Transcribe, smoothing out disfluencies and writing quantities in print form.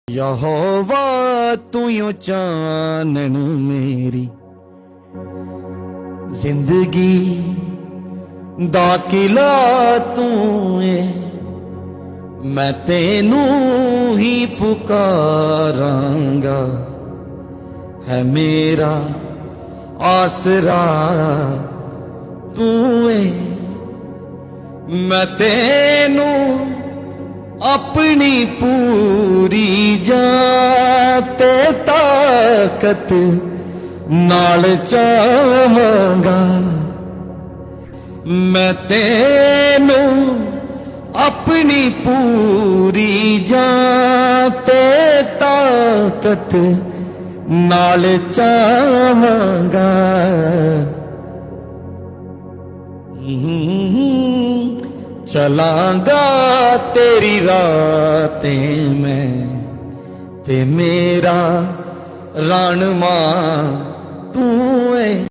यहोवा तू यो चानन मेरी जिंदगी दा किला तू है, मैं तेनू ही पुकारांगा, है मेरा आसरा तू है। मैं तेनू अपनी पूरी जान ते ताकत नाल चाहांगा, मैं तेनू अपनी पूरी जान ते ताकत नाल चाहांगा। चलांगा तेरी रातें में ते मेरा राणमा तू है।